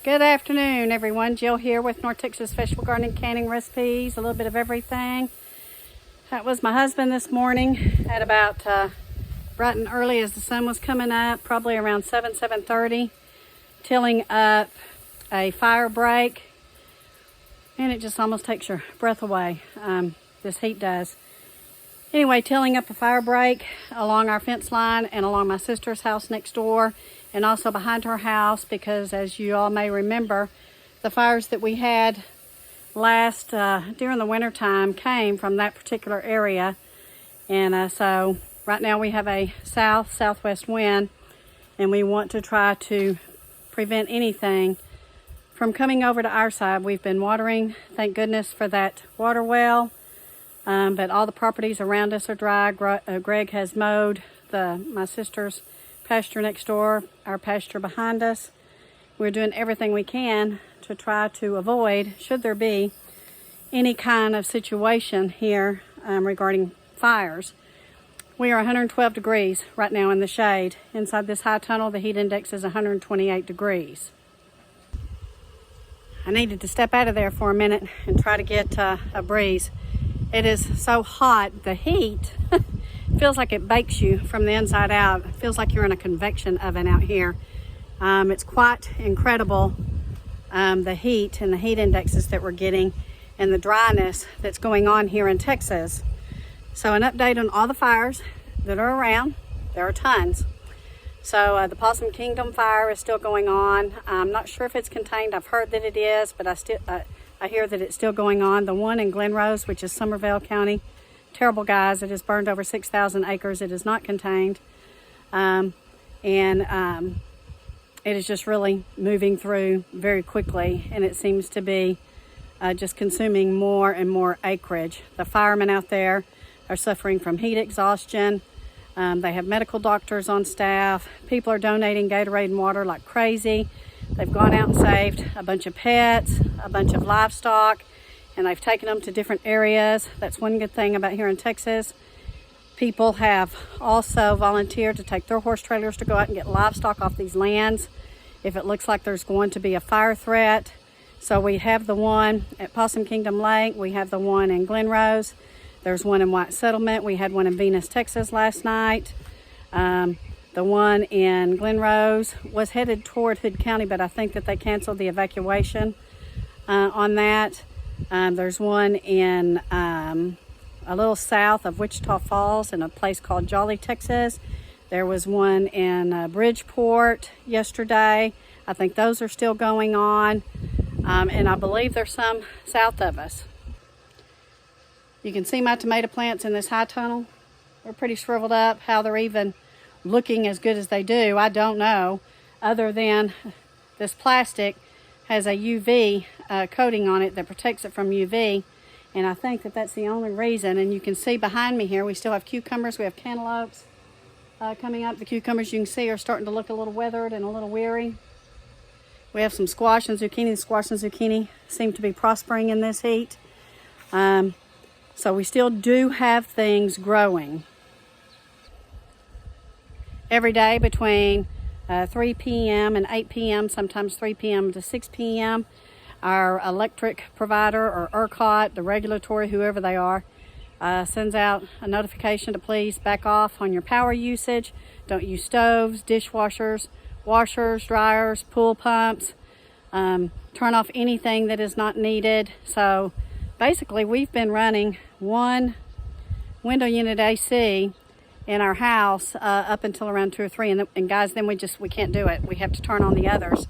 Good afternoon, everyone. Jill here with North Texas Vegetable Gardening Canning Recipes, a little bit of everything. That was my husband this morning at about bright and early as the sun was coming up, probably around 7:30, tilling up a fire break. And it just almost takes your breath away. This heat does. Anyway, tilling up a fire break along our fence line and along my sister's house next door, and also behind her house, because as you all may remember, the fires that we had during the winter time came from that particular area. And so right now we have a southwest wind, and we want to try to prevent anything from coming over to our side. We've been watering, thank goodness for that water well, but all the properties around us are dry. Greg has mowed my sister's pasture next door, our pasture behind us. We're doing everything we can to try to avoid, should there be any kind of situation here regarding fires. We are 112 degrees right now in the shade. Inside this high tunnel, the heat index is 128 degrees. I needed to step out of there for a minute and try to get a breeze. It is so hot, the heat feels like it bakes you from the inside out. It feels like you're in a convection oven out here. It's quite incredible, the heat and the heat indexes that we're getting and the dryness that's going on here in Texas. So an update on all the fires that are around. There are tons. So the Possum Kingdom fire is still going on. I'm not sure if it's contained. I've heard that it is, but I hear that it's still going on. The one in Glen Rose, which is Somervell County, terrible, guys. It has burned over 6,000 acres. It is not contained. And it is just really moving through very quickly, and it seems to be just consuming more and more acreage. The firemen out there are suffering from heat exhaustion. They have medical doctors on staff. People are donating Gatorade and water like crazy. They've gone out and saved a bunch of pets, a bunch of livestock, and they've taken them to different areas. That's one good thing about here in Texas. People have also volunteered to take their horse trailers to go out and get livestock off these lands if it looks like there's going to be a fire threat. So we have the one at Possum Kingdom Lake. We have the one in Glen Rose. There's one in White Settlement. We had one in Venus, Texas last night. The one in Glen Rose was headed toward Hood County, but I think that they canceled the evacuation on that. There's one in a little south of Wichita Falls in a place called Jolly, Texas. There was one in Bridgeport yesterday. I think those are still going on. And I believe there's some south of us. You can see my tomato plants in this high tunnel. They're pretty shriveled up. How they're even looking as good as they do, I don't know, other than this plastic has a UV coating on it that protects it from UV, and I think that that's the only reason. And you can see behind me here, we still have cucumbers, we have cantaloupes coming up. The cucumbers, you can see, are starting to look a little weathered and a little weary. We have some squash and zucchini. The squash and zucchini seem to be prospering in this heat. So we still do have things growing. Every day between 3 p.m. and 8 p.m., sometimes 3 p.m. to 6 p.m., our electric provider, or ERCOT, the regulatory, whoever they are, sends out a notification to please back off on your power usage. Don't use stoves, dishwashers, washers, dryers, pool pumps. Turn off anything that is not needed. So basically we've been running one window unit AC in our house up until around 2 or 3, and guys, then we can't do it. We have to turn on the others.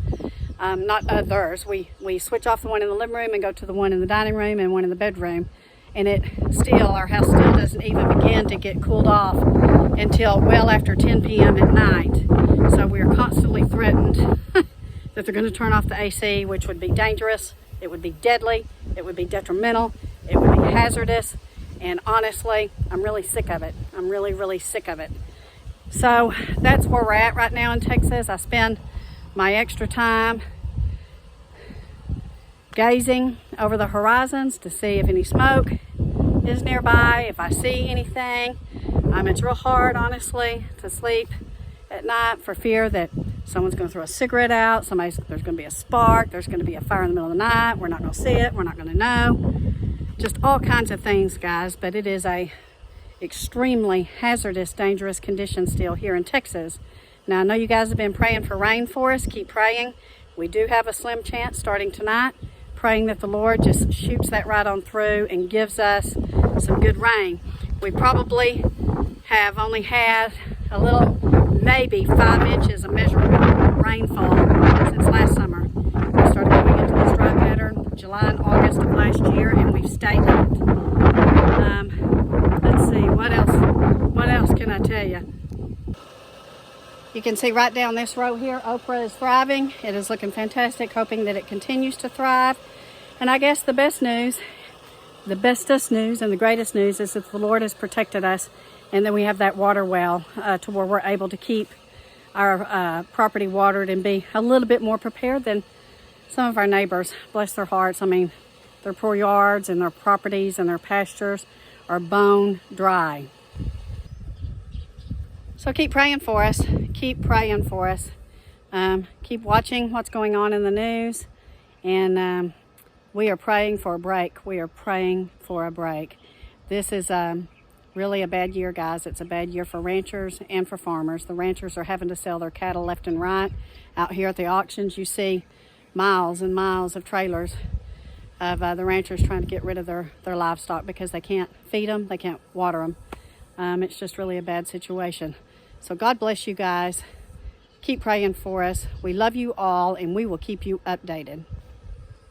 Not others. We switch off the one in the living room and go to the one in the dining room and one in the bedroom, and our house still doesn't even begin to get cooled off until well after 10 p.m. at night. So we are constantly threatened that they're going to turn off the AC, which would be dangerous. It would be deadly. It would be detrimental. It would be hazardous. And honestly, I'm really sick of it. I'm really, really sick of it. So that's where we're at right now in Texas. I spend my extra time gazing over the horizons to see if any smoke is nearby, if I see anything. It's real hard, honestly, to sleep at night for fear that Someone's going to throw a cigarette out. There's going to be a spark. There's going to be a fire in the middle of the night. We're not going to see it. We're not going to know. Just all kinds of things, guys. But it is a extremely hazardous, dangerous condition still here in Texas. Now, I know you guys have been praying for rain for us. Keep praying. We do have a slim chance starting tonight, praying that the Lord just shoots that right on through and gives us some good rain. We probably have only had a little, maybe 5 inches of measurable rainfall since last summer. We started going into this dry pattern July and August of last year, and we've stayed in it. Let's see, what else can I tell you? You can see right down this row here, Oprah is thriving. It is looking fantastic, hoping that it continues to thrive. And I guess the best news, the bestest news and the greatest news is that the Lord has protected us, and then we have that water well to where we're able to keep our property watered and be a little bit more prepared than some of our neighbors. Bless their hearts. I mean, their poor yards and their properties and their pastures are bone dry. So keep praying for us. Keep praying for us. Keep watching what's going on in the news. And we are praying for a break. We are praying for a break. This is really a bad year, guys. It's a bad year for ranchers and for farmers. The ranchers are having to sell their cattle left and right. Out here at the auctions, you see miles and miles of trailers of the ranchers trying to get rid of their livestock because they can't feed them, they can't water them. It's just really a bad situation. So God bless you guys. Keep praying for us. We love you all, and we will keep you updated.